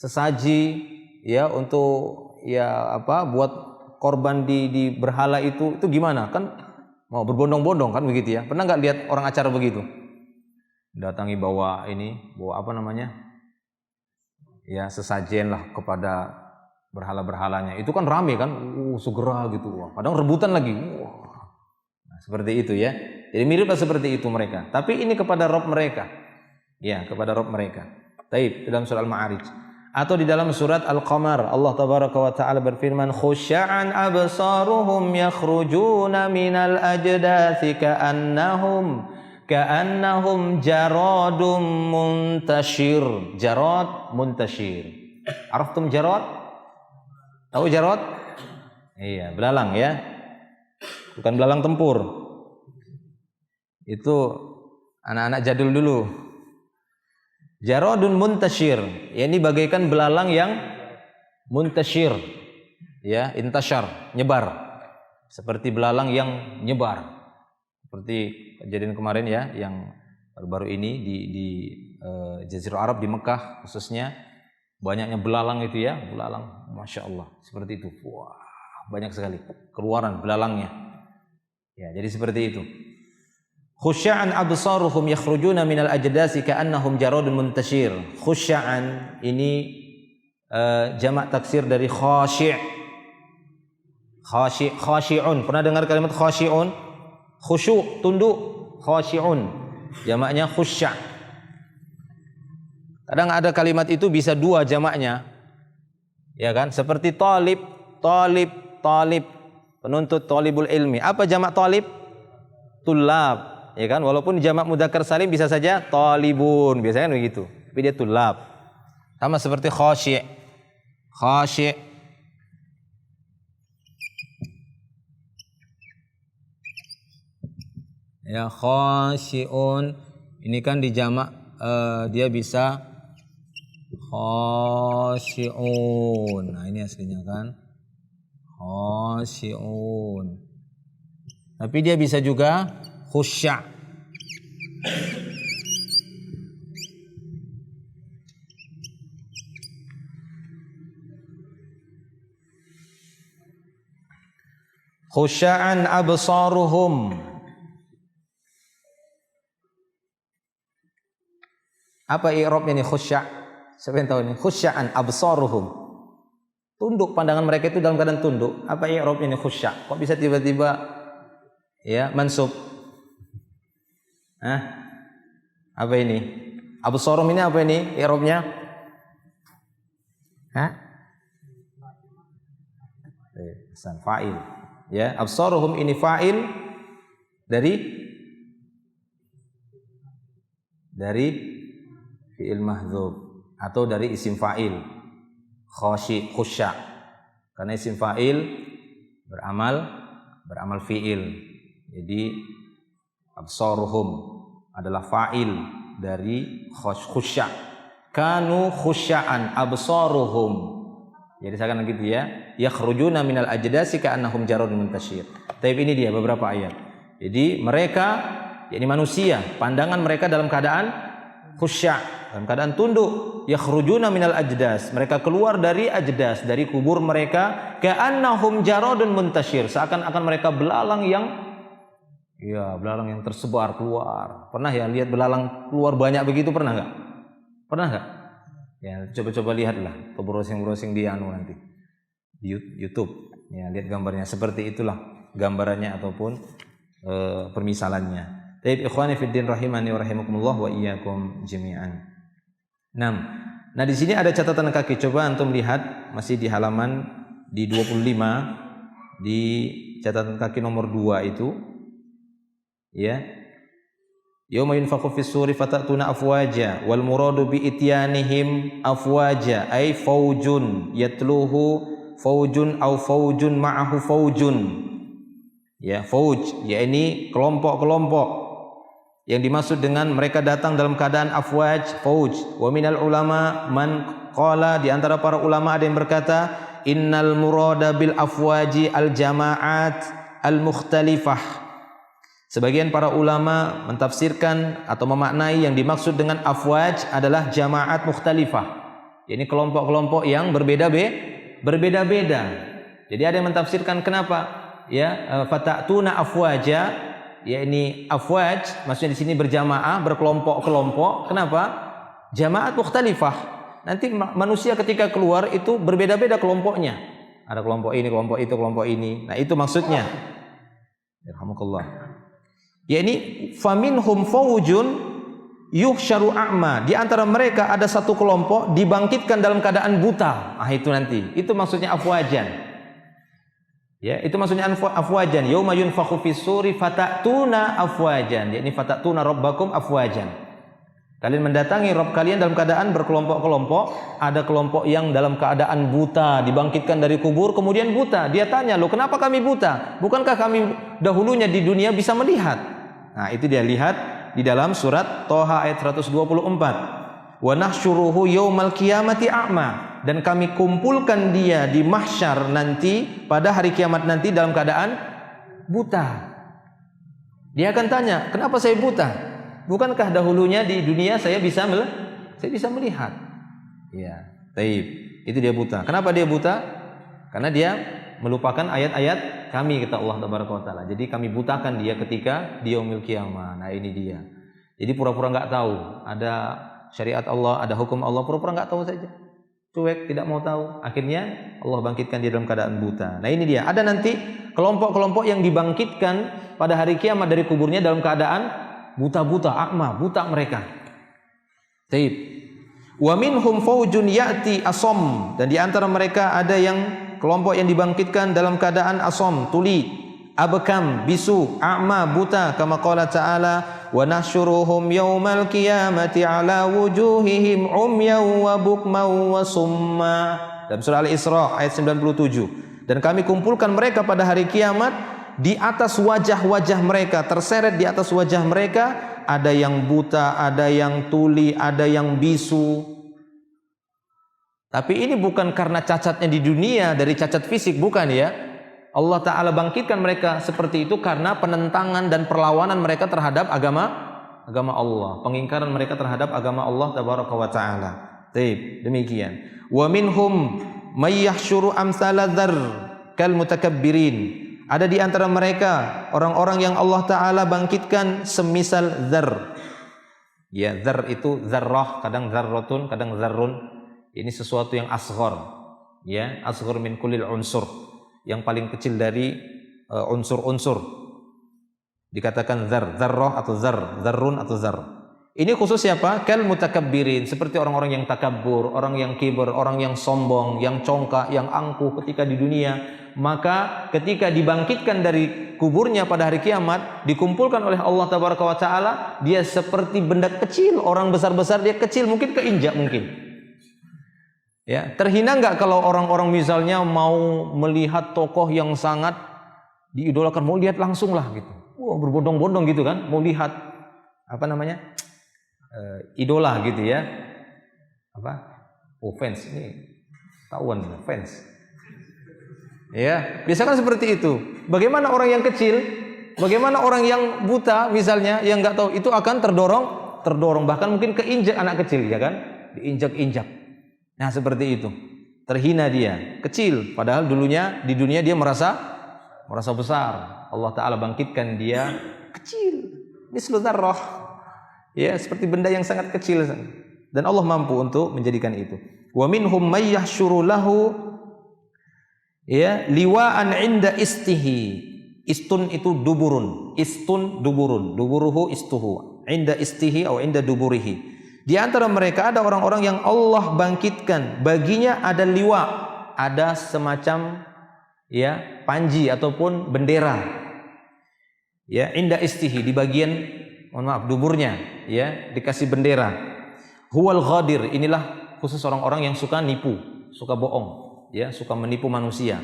sesaji, ya, untuk ya apa, buat korban di berhala itu gimana? Kan mau berbondong-bondong kan begitu ya. Pernah nggak lihat orang acara begitu? Datangi bawa apa namanya? Ya, sesajen lah kepada berhala-berhalanya. Itu kan rame kan? Segera gitu. Kadang rebutan lagi. Seperti itu ya. Jadi miriplah seperti itu mereka. Tapi ini kepada Rabb mereka. Ya, kepada Rabb mereka. Taib, dalam surah Al-Ma'arij. Atau di dalam surat Al-Qamar, Allah tabaraka wa ta'ala berfirman, khusya'an absaruhum yakhrujuna minal ajdathi ka'annahum jaradum muntashir. Jarad muntashir. Araftum jarad? Tahu jarad? Iya, belalang ya. Bukan belalang tempur. Itu anak-anak jadul dulu. Jaradun muntashir. Ya, ini bagaikan belalang yang muntashir. Ya, intashar, nyebar. Seperti belalang yang nyebar. Seperti kejadian kemarin ya, yang baru-baru ini di Jazirah Arab di Mekah khususnya, banyaknya belalang itu ya, belalang, masya Allah, seperti itu. Wah, banyak sekali keluaran belalangnya. Ya, jadi seperti itu. Khusya'an absaruhum yakhrujuna minal ajdasi ka'annahum jaradun muntashir. Khusya'an ini jamak taksir dari khasyi'. Khasyi'un. Pernah dengar kalimat khasyi'un? Khusyuk, tunduk. Khasyi'un. Jamaknya khusya'. Kadang ada kalimat itu bisa dua jamaknya. Ya kan? Seperti talib. Penuntut, talibul ilmi. Apa jamak talib? Tulab. Ya kan? Walaupun jamak mudzakkar salim bisa saja talibun. Biasanya kan begitu. Tapi dia tulab. Sama seperti khasyi'. Khasyi'. Ya, khasyi'un. Ini kan di jamak dia bisa khasyi'un. Nah, ini aslinya kan khasyi'un. Tapi dia bisa juga khusya'. Khusya'an absaruhum. Apa i'rabnya nih khusya'? Siapa yang tahu ini? Khusya'an absaruhum. Tunduk, pandangan mereka itu dalam keadaan tunduk. Apa i'rabnya ini khusya'? Kok bisa tiba-tiba ya mansub? Apa ini? Absaruhum ini apa ini i'rabnya? Fa'il. Ya, absaruhum ini fa'il dari fi'il mahdzuf atau dari isim fa'il khusya'. Karena isim fa'il beramal fi'il. Jadi absaruhum adalah fa'il dari khusya'. Kanu khusya'an absaruhum. Jadi seakan gitu ya. Yakhrujuna minal ajdasi ka'annahum jaradun muntashir. Tapi ini dia beberapa ayat. Jadi mereka, yakni manusia, pandangan mereka dalam keadaan khusya', dalam keadaan tunduk. Yakhrujuna minal ajdas, mereka keluar dari ajdas, dari kubur mereka, ka'annahum jaradun muntashir, seakan-akan mereka belalang yang tersebar keluar. Pernah ya lihat belalang keluar banyak begitu, pernah enggak? Pernah enggak? Ya, coba-coba lihatlah, atau browsing di nanti di YouTube. Ya, lihat gambarnya, seperti itulah gambarannya ataupun permisalannya. Baik, ikhwani fiddin rahimani wa rahimakumullah wa iyyakum jami'an. Nah, di sini ada catatan kaki. Coba antum lihat masih di halaman di 25 di catatan kaki nomor 2 itu. Ya. Yauma yunfakhu fis suri fatatuna afwaja wal muradu bi ityanihim afwaja ay faujun yatluhu faujun au faujun ma'ahu faujun. Ya, fauj, yakni kelompok-kelompok. Yang dimaksud dengan mereka datang dalam keadaan afwaj, fauj. Wa minal ulama man qala, di antara para ulama ada yang berkata, innal murada bil afwaji al jama'at al mukhtalifah. Sebagian para ulama mentafsirkan atau memaknai yang dimaksud dengan afwaj adalah jama'at mukhtalifah. Ini kelompok-kelompok yang berbeda-beda. Jadi ada yang mentafsirkan kenapa? Ya, fatatuna afwaja, yakni afwaj maksudnya di sini berjamaah, berkelompok-kelompok. Kenapa? Jama'at mukhtalifah. Nanti manusia ketika keluar itu berbeda-beda kelompoknya. Ada kelompok ini, kelompok itu, kelompok ini. Nah, itu maksudnya. Yarhamukallah. Yakni faminhum faujun yuhsyaru a'ma. Di antara mereka ada satu kelompok dibangkitkan dalam keadaan buta. Itu nanti. Itu maksudnya afwajan. Ya, itu maksudnya afwajan. Yauma yunfakhu fis suri fatatuna afwajan. Yakni fatatuna rabbakum afwajan. Kalian mendatangi Rabb kalian dalam keadaan berkelompok-kelompok. Ada kelompok yang dalam keadaan buta, dibangkitkan dari kubur kemudian buta. Dia tanya, "Loh, kenapa kami buta? Bukankah kami dahulunya di dunia bisa melihat?" Nah, itu dia lihat di dalam surat Thaha ayat 124. Wa nahsyuruhu yaumal qiyamati a'ma. Dan kami kumpulkan dia di mahsyar nanti, pada hari kiamat nanti dalam keadaan buta. Dia akan tanya, kenapa saya buta? Bukankah dahulunya di dunia saya bisa melihat? Ya, taib. Itu dia buta. Kenapa dia buta? Karena dia melupakan ayat-ayat kami, kata Allah Taala. Jadi kami butakan dia ketika di yaumil qiyamah. Nah ini dia. Jadi pura-pura nggak tahu ada syariat Allah, ada hukum Allah, pura-pura nggak tahu saja. Cuek, tidak mau tahu. Akhirnya Allah bangkitkan dia dalam keadaan buta. Nah ini dia. Ada nanti kelompok-kelompok yang dibangkitkan pada hari kiamat dari kuburnya dalam keadaan buta-buta, akma, buta mereka. Taib. Wa minhum faujun ya'ti asom, dan di antara mereka ada yang kelompok yang dibangkitkan dalam keadaan asom, tuli, abkam, bisu, a'ma, buta, kama qala ta'ala wa nahsyuruhum yaumal qiyamati ala wujuhihim umyan wa bukman wa summa. Dalam surah Al-Isra ayat 97. Dan kami kumpulkan mereka pada hari kiamat, di atas wajah-wajah mereka, terseret di atas wajah mereka, ada yang buta, ada yang tuli, ada yang bisu. Tapi ini bukan karena cacatnya di dunia, dari cacat fisik, bukan ya. Allah Ta'ala bangkitkan mereka seperti itu karena penentangan dan perlawanan mereka terhadap agama Allah, pengingkaran mereka terhadap agama Allah Tabaraka wa Ta'ala. Demikian. Wa minhum may yahsyuru amsala dzar kal mutakabbirin. Ada di antara mereka orang-orang yang Allah Ta'ala bangkitkan semisal dzar. Ya, dzar itu dzarrah, kadang dzarratun, kadang dzarrun. Ini sesuatu yang asghar. Ya, asghar min kullil unsur. Yang paling kecil dari unsur-unsur. Dikatakan dzar, dzarrah atau dzar, dzarrun atau dzar. Ini khusus siapa? Kal mutakabbirin, seperti orang-orang yang takabbur, orang yang kibur, orang yang sombong, yang congkak, yang angkuh ketika di dunia. Maka ketika dibangkitkan dari kuburnya pada hari kiamat, dikumpulkan oleh Allah Tabaraka wa Ta'ala, dia seperti benda kecil. Orang besar-besar dia kecil, mungkin keinjak mungkin. Ya, terhina nggak kalau orang-orang misalnya mau melihat tokoh yang sangat diidolakan, mau lihat langsung lah gitu. Wah, berbondong-bondong gitu kan, mau lihat apa namanya? Idola gitu ya. Apa? Oh, fans ini tahuan fans. Ya, biasakan seperti itu. Bagaimana orang yang kecil, bagaimana orang yang buta misalnya, yang nggak tahu, itu akan terdorong, bahkan mungkin keinjak anak kecil, ya kan? Diinjak-injak. Nah, seperti itu. Terhina dia, kecil, padahal dulunya di dunia dia merasa besar. Allah Ta'ala bangkitkan dia kecil, mislu dzarrah. Ya, seperti benda yang sangat kecil. Dan Allah mampu untuk menjadikan itu. Wa minhum may yahsyuru lahu ya liwa'an 'inda istihi. Istun itu duburun, istun duburun, duburuhu istuhu, 'inda istihi atau 'inda duburihi. Di antara mereka ada orang-orang yang Allah bangkitkan, baginya ada liwa, ada semacam ya panji ataupun bendera. Ya, inda istihi, di bagian duburnya, ya, dikasih bendera. Huwal ghadir, inilah khusus orang-orang yang suka nipu, suka bohong, ya, suka menipu manusia.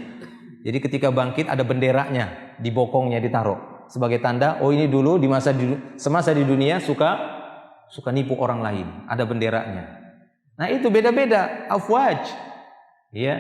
Jadi ketika bangkit ada benderanya di bokongnya ditaruh sebagai tanda, oh ini dulu semasa di dunia suka nipu orang lain, ada benderanya. Nah, itu beda-beda afwaj. Ya,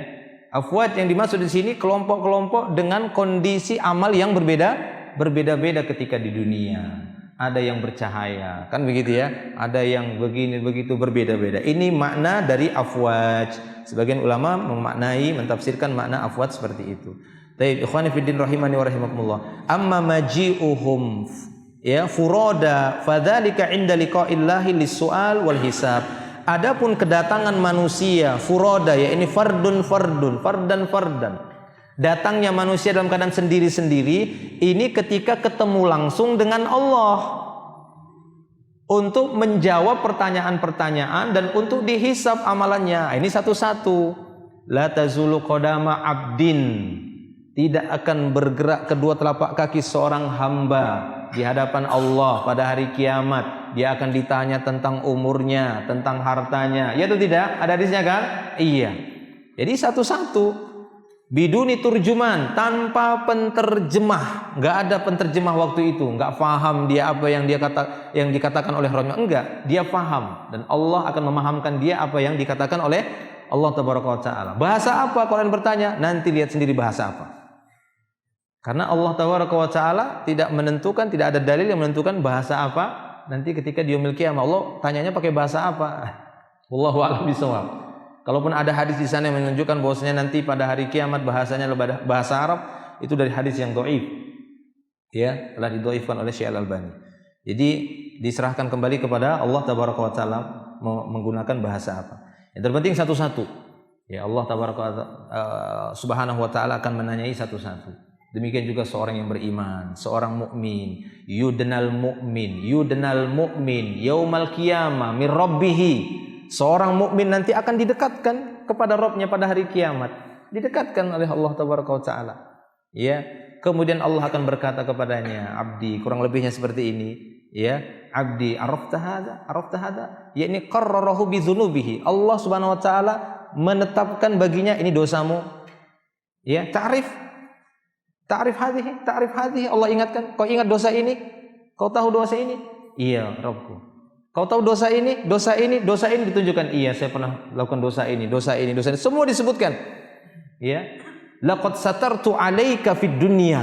afwaj yang dimaksud di sini kelompok-kelompok dengan kondisi amal yang berbeda-beda ketika di dunia. Ada yang bercahaya, kan begitu ya? Ada yang begini begitu berbeda-beda. Ini makna dari afwaj. Sebagian ulama mentafsirkan makna afwaj seperti itu. Baik, ikhwani fiddin rahimani wa rahimakumullah. Amma maji'uhum ya furoda fadzalika inda liqa'illahi lis-su'al wal hisab. Adapun kedatangan manusia furoda, ya ini fardan, datangnya manusia dalam keadaan sendiri-sendiri, ini ketika ketemu langsung dengan Allah untuk menjawab pertanyaan-pertanyaan dan untuk dihisab amalannya. Ini satu-satu. La tazulu qadama abdin, tidak akan bergerak kedua telapak kaki seorang hamba di hadapan Allah pada hari kiamat. Dia akan ditanya tentang umurnya, tentang hartanya. Ya atau tidak? Ada hadisnya kan? Iya. Jadi satu-satu. Biduni turjuman, tanpa penterjemah. Enggak ada penterjemah waktu itu. Enggak paham dia apa yang dikatakan oleh Rasulullah. Enggak, dia paham dan Allah akan memahamkan dia apa yang dikatakan oleh Allah Tabaraka wa Ta'ala. Bahasa apa kalau kalian bertanya? Nanti lihat sendiri bahasa apa. Karena Allah Tabaraka wa Ta'ala tidak menentukan, tidak ada dalil yang menentukan bahasa apa. Nanti ketika di yaumil qiyamah Allah tanyanya pakai bahasa apa. Wallahu a'lam bishawab. Kalaupun ada hadis di sana yang menunjukkan bahwasanya nanti pada hari kiamat bahasanya bahasa Arab, itu dari hadis yang dhaif. Ya, telah didhaifkan oleh Syekh Al-Albani. Jadi diserahkan kembali kepada Allah Tabaraka wa taala menggunakan bahasa apa. Yang terpenting satu-satu. Ya, Allah Tabaraka Subhanahu wa taala akan menanyai satu-satu. Demikian juga seorang yang beriman, seorang mukmin, yudnal mu'min yaumal qiyamah mir rabbih. Seorang mukmin nanti akan didekatkan kepada Rabbnya pada hari kiamat, didekatkan oleh Allah Tabaraka wa taala. Ya, kemudian Allah akan berkata kepadanya, abdi, kurang lebihnya seperti ini, ya, abdi arafta hada, yakni qarrarahu bi dzunubihi. Allah Subhanahu wa taala menetapkan baginya ini dosamu. Ya, ta'rif hadhihi, Allah ingatkan, kau ingat dosa ini? Kau tahu dosa ini? Iya, Rabbku. Kau tahu dosa ini ditunjukkan. Iya, saya pernah lakukan dosa ini. Semua disebutkan. Ya. Laqad satartu 'alaika fid dunya.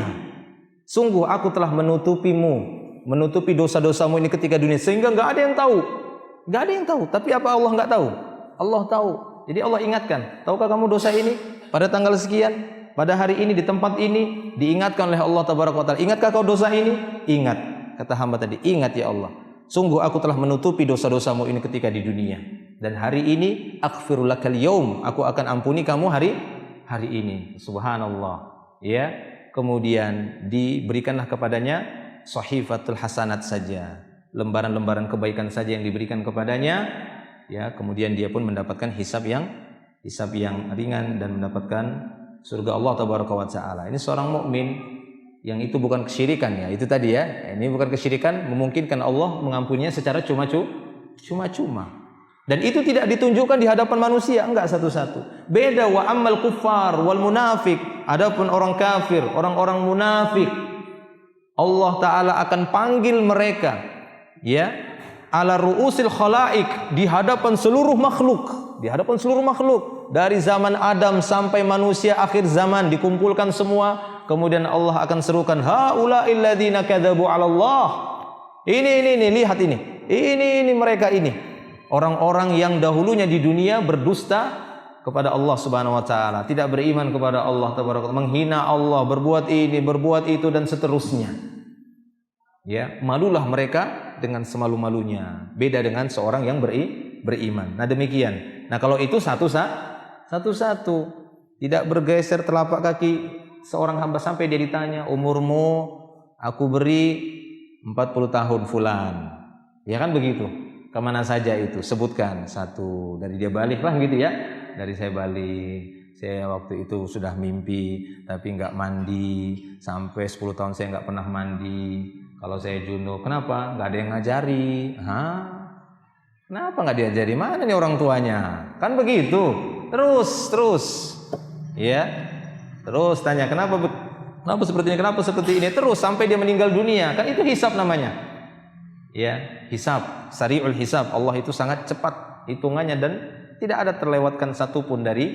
Sungguh aku telah menutupi dosa-dosamu ini ketika dunia sehingga enggak ada yang tahu. Tapi apa Allah enggak tahu? Allah tahu. Jadi Allah ingatkan, tahukah kamu dosa ini pada tanggal sekian? Pada hari ini, di tempat ini, diingatkan oleh Allah Tabaraka wa taala. Ingatkah kau dosa ini? Ingat. Kata hamba tadi, ingat ya Allah. Sungguh aku telah menutupi dosa-dosamu ini ketika di dunia. Dan hari ini, aghfiru lakal yaum. Aku akan ampuni kamu hari ini. Subhanallah. Ya. Kemudian diberikanlah kepadanya sahifatul hasanat saja. Lembaran-lembaran kebaikan saja yang diberikan kepadanya. Ya. Kemudian dia pun mendapatkan hisab yang ringan dan mendapatkan surga Allah Tabaraka wa taala. Ini seorang mukmin yang itu bukan kesyirikan ya. Itu tadi ya. Ini bukan kesyirikan, memungkinkan Allah mengampuninya secara cuma-cuma. Dan itu tidak ditunjukkan di hadapan manusia, enggak satu-satu. Beda wa ammal kuffar wal munafik. Adapun orang kafir, orang-orang munafik, Allah taala akan panggil mereka ya ala ru'usil khalaik, di hadapan seluruh makhluk. Dari zaman Adam sampai manusia akhir zaman dikumpulkan semua, kemudian Allah akan serukan haula'il ladzina kadzabu 'ala Allah. Ini lihat ini. Ini mereka ini. Orang-orang yang dahulunya di dunia berdusta kepada Allah Subhanahu wa taala, tidak beriman kepada Allah Tabaraka, menghina Allah, berbuat ini, berbuat itu dan seterusnya. Ya, malulah mereka dengan semalu-malunya. Beda dengan seorang yang beriman. Nah, demikian. Nah, kalau itu satu-satu, tidak bergeser telapak kaki seorang hamba sampai dia ditanya, umurmu? Aku beri 40 tahun fulan. Ya kan begitu. Kemana saja itu? Sebutkan satu. Dari dia balik lah gitu ya. Dari saya balik. Saya waktu itu sudah mimpi tapi nggak mandi. Sampai 10 tahun saya nggak pernah mandi. Kalau saya junub, kenapa? Nggak ada yang ngajari. Kenapa nggak diajari? Mana nih orang tuanya? Kan begitu. Terus, ya. Terus tanya kenapa seperti ini? Kenapa seperti ini? Terus sampai dia meninggal dunia. Kan itu hisab namanya. Ya, hisab, sari'ul hisab. Allah itu sangat cepat hitungannya dan tidak ada terlewatkan satupun dari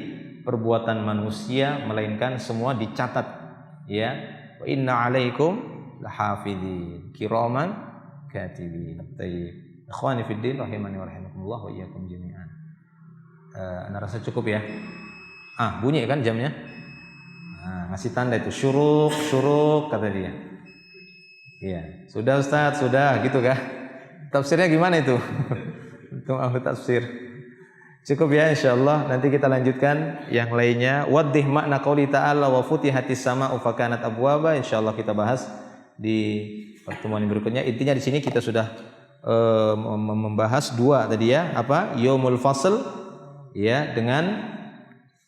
perbuatan manusia, melainkan semua dicatat. Ya, wa inna 'alaikum lahafidhin kiraman katibin. Tayyib. Ikhwani fid din rahimani wa rahimakumullah wa iyyakum jami'an. Anda rasa cukup ya? Bunyi kan jamnya? Ngasih tanda itu syuruk kata dia. Iya, sudah Ustaz, sudah gitu kah? Tafsirnya gimana itu? Itu tafsir. Cukup ya insyaallah. Nanti kita lanjutkan yang lainnya. Waddih makna qauli ta'ala wa futihatis sama'u fakanat abwaba. Insyaallah kita bahas di pertemuan berikutnya. Intinya di sini kita sudah membahas dua tadi ya, apa? Yaumul fasl ya, dengan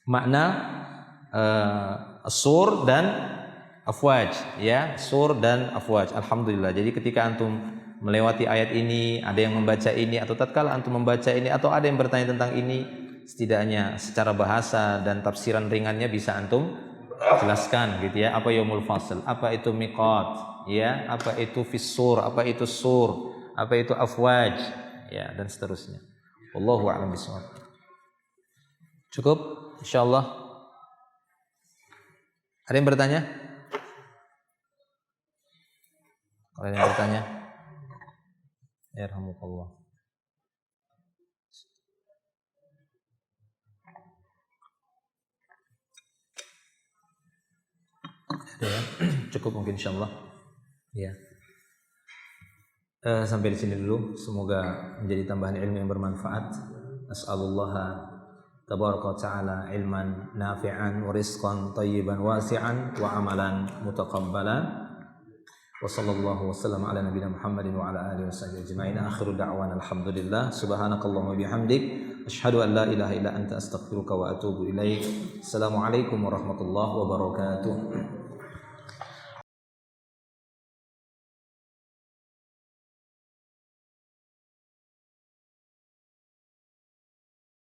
makna sur dan afwaj ya, sur dan afwaj. Alhamdulillah. Jadi ketika antum melewati ayat ini, ada yang membaca ini, atau tatkala antum membaca ini, atau ada yang bertanya tentang ini, setidaknya secara bahasa dan tafsiran ringannya bisa antum jelaskan gitu ya. Apa yaumul fasl, apa itu miqat ya, apa itu fissur, apa itu sur, apa itu afwaj ya, dan seterusnya. Wallahu a'lam bishawab. Cukup insyaallah. Ada yang bertanya? Kalau ada yang bertanya, yarhamukallah. Ya, cukup mungkin insyaallah. Ya. Sampai di sini dulu. Semoga menjadi tambahan ilmu yang bermanfaat. As'alullah tabaraka wa ta'ala ilman nafi'an wa rizqan tayyiban wasi'an wa amalan mutaqabbalan. Wa sallallahu wasallam ala nabiyina Muhammadin wa ala alihi washabihi ajma'in. Akhiru da'wana alhamdulillah. Subhanakallahumma bihamdik asyhadu an la ilaha illa anta astaghfiruka wa atubu ilaik. Assalamualaikum warahmatullahi wabarakatuh.